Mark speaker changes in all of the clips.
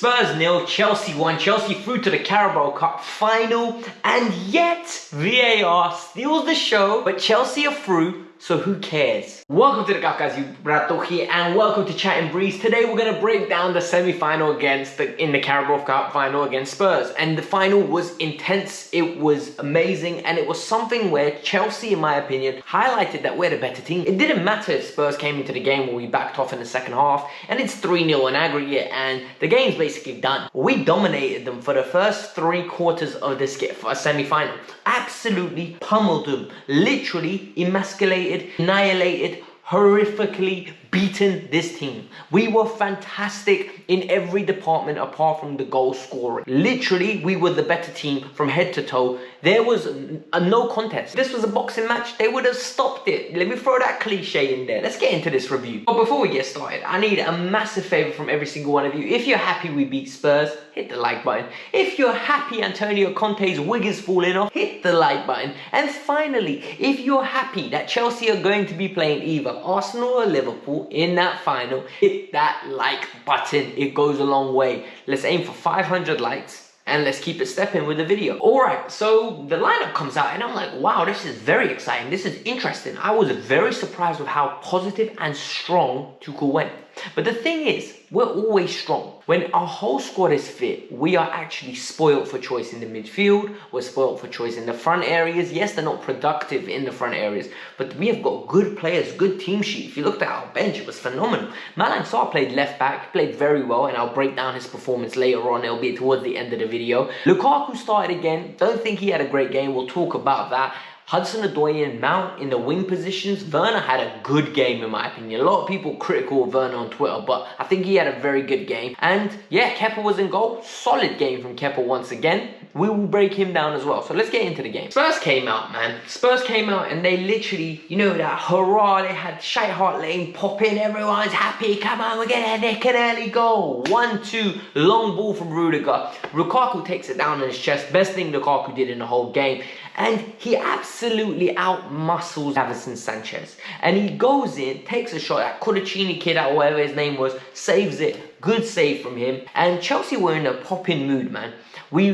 Speaker 1: Spurs 0, Chelsea 1, Chelsea through to the Carabao Cup final, and yet VAR steals the show, but Chelsea are through, so who cares? Welcome to the Kavkas View, Brato here, and welcome to Chat and Breeze. Today we're going to break down the semi-final in the Carabao Cup final against Spurs, and the final was intense, it was amazing, and it was something where Chelsea, in my opinion, highlighted that we're the better team. It didn't matter if Spurs came into the game where we backed off in the second half, and it's 3-0 in aggregate, and the game's basically done. We dominated them for the first 3 quarters of this semi-final. Absolutely pummeled them, literally emasculated, annihilated, horrifically beaten this team. We were fantastic in every department apart from the goal scoring. Literally, we were the better team from head to toe. There was a no contest. This was a boxing match. They would have stopped it. Let me throw that cliche in there. Let's get into this review. But before we get started, I need a massive favor from every single one of you. If you're happy we beat Spurs, hit the like button. If you're happy Antonio Conte's wig is falling off, hit the like button. And finally, if you're happy that Chelsea are going to be playing either Arsenal or Liverpool in that final, hit that like button. It goes a long way. Let's aim for 500 likes and let's keep it stepping with the video. Alright, so the lineup comes out and I'm like, wow, this is very exciting. This is interesting. I was very surprised with how positive and strong Tuchel went. But the thing is, we're always strong. When our whole squad is fit, we are actually spoiled for choice in the midfield. We're spoiled for choice in the front areas. Yes, they're not productive in the front areas, but we have got good players, good team sheet. If you looked at our bench, it was phenomenal. Sarr played left back, played very well, and I'll break down his performance later on. It'll be towards the end of the video. Lukaku started again. Don't think he had a great game. We'll talk about that. Hudson-Odoi and Mount in the wing positions. Werner had a good game in my opinion. A lot of people critical of Werner on Twitter, but I think he had a very good game. And yeah, Kepa was in goal. Solid game from Kepa once again. We will break him down as well. So let's get into the game. Spurs came out, man. Spurs came out and they literally, you know, that hurrah. They had Shite Hart Lane pop in. Everyone's happy. Come on, we're getting a nick and early goal. 1-2, long ball from Rudiger. Lukaku takes it down on his chest. Best thing Lukaku did in the whole game. And he absolutely out-muscles Davinson Sanchez. And he goes in, takes a shot, that Cudicini kid or whatever his name was, saves it. Good save from him. And Chelsea were in a pop-in mood, man. We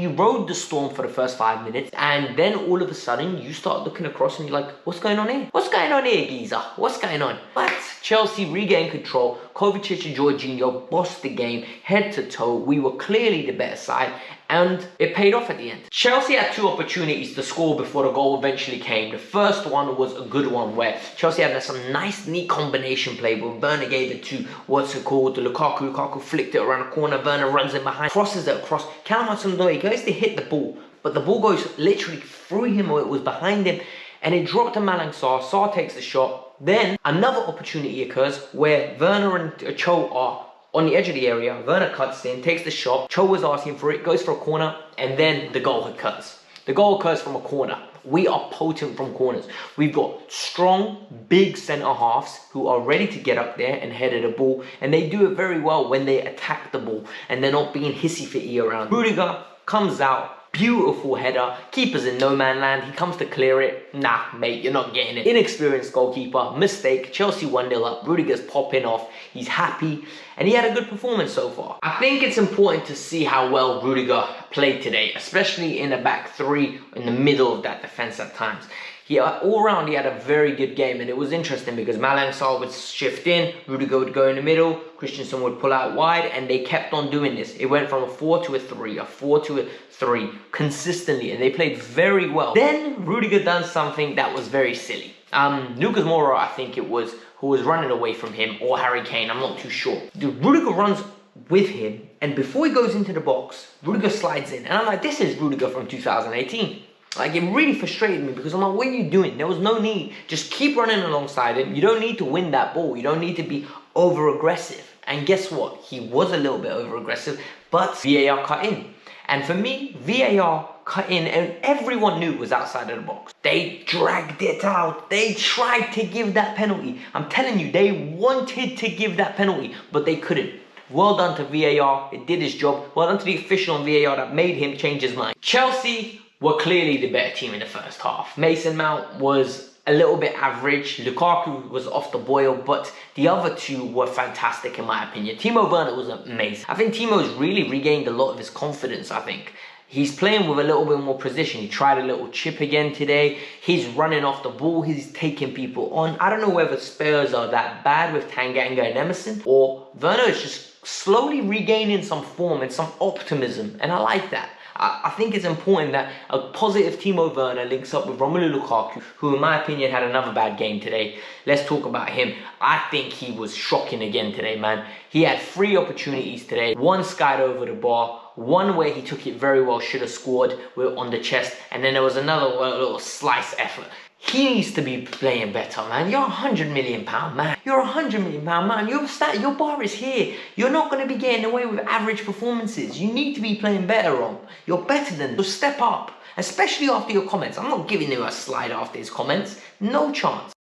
Speaker 1: rode the storm for the first 5 minutes, and then all of a sudden you start looking across and you're like, what's going on here? What's going on here, geezer? What's going on? But Chelsea regained control. Kovacic and Jorginho bossed the game head to toe. We were clearly the better side, and it paid off at the end. Chelsea had 2 opportunities to score before the goal eventually came. The first one was a good one where Chelsea had some nice, neat combination play where Werner gave it to, the Lukaku. Lukaku flicked it around the corner. Werner runs in behind, crosses it across. Hudson-Odoi goes to hit the ball, but the ball goes literally through him or it was behind him, and it dropped to Sarr. Sarr takes the shot. Then another opportunity occurs where Werner and Cho are on the edge of the area. Werner cuts in, takes the shot. Cho was asking for it, goes for a corner, and then the goal occurs. The goal occurs from a corner. We are potent from corners. We've got strong, big centre-halves who are ready to get up there and header the ball. And they do it very well when they attack the ball and they're not being hissy-fitty around. Rudiger comes out, beautiful header. Keeper's in no man land. He comes to clear it. Nah, mate, you're not getting it. Inexperienced goalkeeper. Mistake. Chelsea 1-0 up. Rudiger's popping off. He's happy. And he had a good performance so far. I think it's important to see how well Rudiger played today, especially in the back 3, in the middle of that defense at times. All round, he had a very good game, and it was interesting because Sarr would shift in, Rudiger would go in the middle, Christensen would pull out wide, and they kept on doing this. It went from a 4 to a 3, a 4 to a 3, consistently, and they played very well. Then Rudiger done something that was very silly. Lucas Moura, I think it was, who was running away from him, or Harry Kane, I'm not too sure. Rudiger runs with him, and before he goes into the box, Rudiger slides in, and I'm like, this is Rudiger from 2018. Like, it really frustrated me because I'm like, what are you doing? There was no need. Just keep running alongside him. You don't need to win that ball. You don't need to be over-aggressive. And guess what? He was a little bit over-aggressive, but VAR cut in. And for me, VAR cut in and everyone knew it was outside of the box. They dragged it out. They tried to give that penalty. I'm telling you, they wanted to give that penalty, but they couldn't. Well done to VAR. It did its job. Well done to the official on VAR that made him change his mind. Chelsea were clearly the better team in the first half. Mason Mount was a little bit average. Lukaku was off the boil, but the other two were fantastic in my opinion. Timo Werner was amazing. I think Timo's really regained a lot of his confidence, I think. He's playing with a little bit more precision. He tried a little chip again today. He's running off the ball. He's taking people on. I don't know whether Spurs are that bad with Tanganga and Emerson, or Werner is just slowly regaining some form and some optimism, and I like that. I think it's important that a positive Timo Werner links up with Romelu Lukaku, who in my opinion had another bad game today. Let's talk about him. I think he was shocking again today, man. He had 3 opportunities today. One skied over the bar, one where he took it very well, should have scored on the chest, and then there was another little slice effort. He needs to be playing better, man. You're £100 million, man. You're £100 million, man. Your bar is here. You're not going to be getting away with average performances. You need to be playing better, Rom. You're better than them. So step up, especially after your comments. I'm not giving you a slide after his comments. No chance.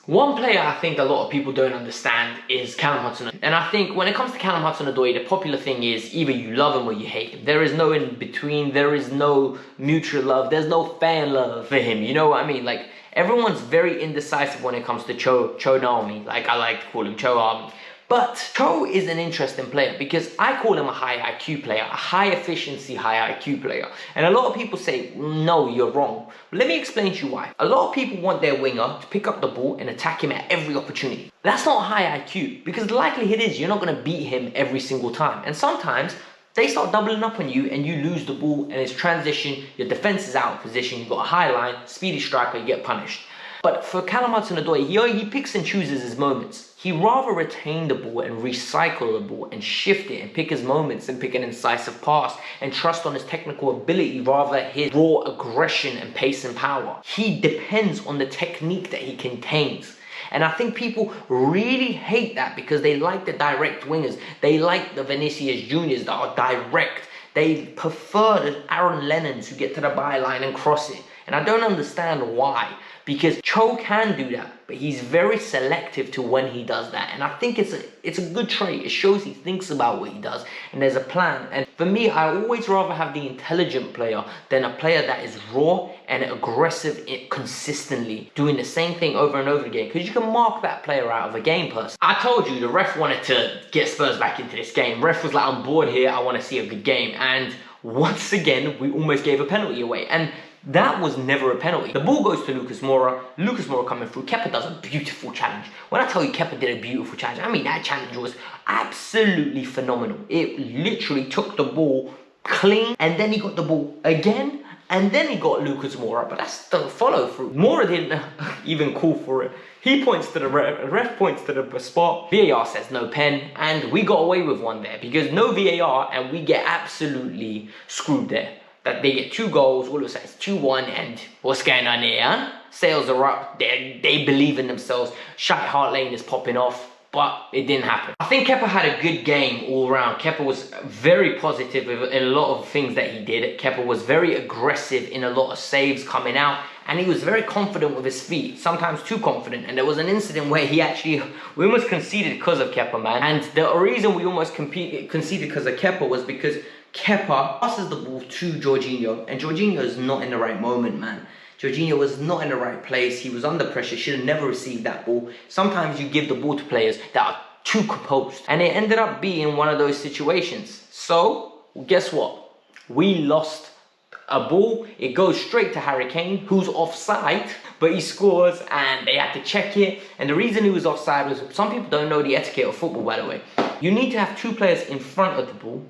Speaker 1: One player I think a lot of people don't understand is Callum Hudson-Odoi. And I think when it comes to Callum Hudson-Odoi, the popular thing is either you love him or you hate him. There is no in between. There is no mutual love. There's no fan love for him. You know what I mean? Like, everyone's very indecisive when it comes to Cho Naomi. Like, I like to call him Cho Army. But Cho is an interesting player because I call him a high IQ player, a high efficiency, high IQ player. And a lot of people say, no, you're wrong. But let me explain to you why. A lot of people want their winger to pick up the ball and attack him at every opportunity. That's not high IQ, because the likelihood is you're not going to beat him every single time. And sometimes they start doubling up on you and you lose the ball and it's transition, your defense is out of position, you've got a high line, speedy striker, you get punished. But for Callum Hudson-Odoi, he picks and chooses his moments. He rather retain the ball and recycle the ball and shift it and pick his moments and pick an incisive pass and trust on his technical ability rather his raw aggression and pace and power. He depends on the technique that he contains. And I think people really hate that because they like the direct wingers. They like the Vinicius Juniors that are direct. They prefer the Aaron Lennons who get to the byline and cross it. And I don't understand why. Because Cho can do that, but he's very selective to when he does that. And I think it's a good trait. It shows he thinks about what he does and there's a plan. And for me, I always rather have the intelligent player than a player that is raw and aggressive consistently, doing the same thing over and over again. Because you can mark that player out of a game person. I told you the ref wanted to get Spurs back into this game. Ref was like, I'm bored here, I want to see a good game. And once again, we almost gave a penalty away. And that was never a penalty. The ball goes to Lucas Moura. Lucas Moura coming through. Kepa does a beautiful challenge. When I tell you Kepa did a beautiful challenge, I mean that challenge was absolutely phenomenal. It literally took the ball clean and then he got the ball again and then he got Lucas Moura. But that's the follow through. Moura didn't even call for it. He points to the ref points to the spot. VAR says no pen and we got away with one there because no VAR and we get absolutely screwed there. That they get 2 goals, all of a sudden it's 2-1 and what's going on here, huh? Sales are up, they believe in themselves, Shite Hart Lane is popping off, but it didn't happen. I think Kepa had a good game all around. Kepa was very positive in a lot of things that he did. Kepa was very aggressive in a lot of saves coming out and he was very confident with his feet, sometimes too confident. And there was an incident where we almost conceded because of Kepa, man. And the reason we almost conceded because of Kepa was because Kepa passes the ball to Jorginho and Jorginho is not in the right moment, man. Jorginho was not in the right place. He was under pressure, should have never received that ball. Sometimes you give the ball to players that are too composed and it ended up being one of those situations. So guess what? We lost a ball. It goes straight to Harry Kane, who's offside, but he scores and they had to check it. And the reason he was offside was, some people don't know the etiquette of football, by the way. You need to have 2 players in front of the ball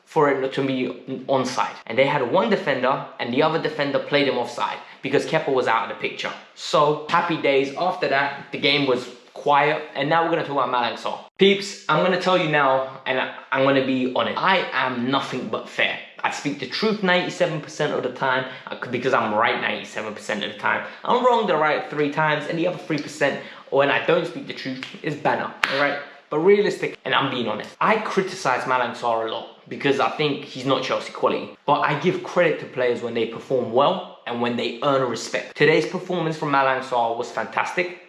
Speaker 1: for it to be onside. And they had one defender and the other defender played him offside because Kepa was out of the picture. So happy days. After that, the game was quiet and now we're going to talk about Malang Sarr. Peeps, I'm going to tell you now and I'm going to be honest. I am nothing but fair. I speak the truth 97% of the time because I'm right 97% of the time. I'm wrong the right 3 times and the other 3% when I don't speak the truth is banner, alright? But realistic, and I'm being honest, I criticize Malang Sarr a lot because I think he's not Chelsea quality. But I give credit to players when they perform well and when they earn respect. Today's performance from Malang Sarr was fantastic.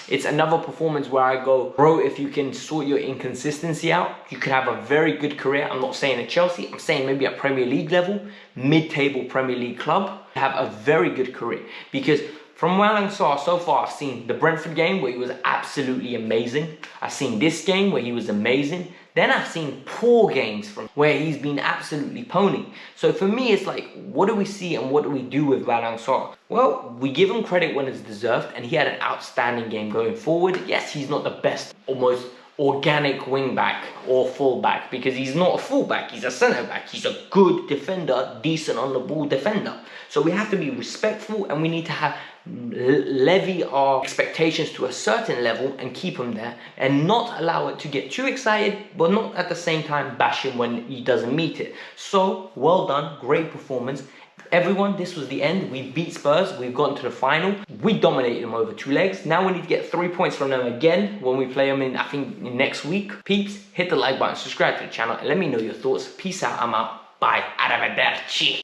Speaker 1: It's another performance where I go, bro, if you can sort your inconsistency out, you could have a very good career. I'm not saying at Chelsea, I'm saying maybe at Premier League level, mid-table Premier Leave club, have a very good career. Because from Malang Sarr, so far I've seen the Brentford game where he was absolutely amazing. I've seen this game where he was amazing. Then I've seen poor games from where he's been absolutely pony. So for me, it's like, what do we see and what do we do with Malang Sarr? Well, we give him credit when it's deserved, and he had an outstanding game going forward. Yes, he's not the best, almost organic wing back or full back, because he's not a full back, he's a centre back. He's a good defender, decent on the ball defender. So we have to be respectful, and we need to have levy our expectations to a certain level and keep him there, and not allow it to get too excited, but not at the same time bash him when he doesn't meet it. So well done, great performance. Everyone, this was the end. We beat Spurs. We've gotten to the final. We dominated them over 2 legs. Now we need to get 3 points from them again when we play them in, I think, next week. Peeps, hit the like button, subscribe to the channel, and let me know your thoughts. Peace out. I'm out. Bye. Arrivederci.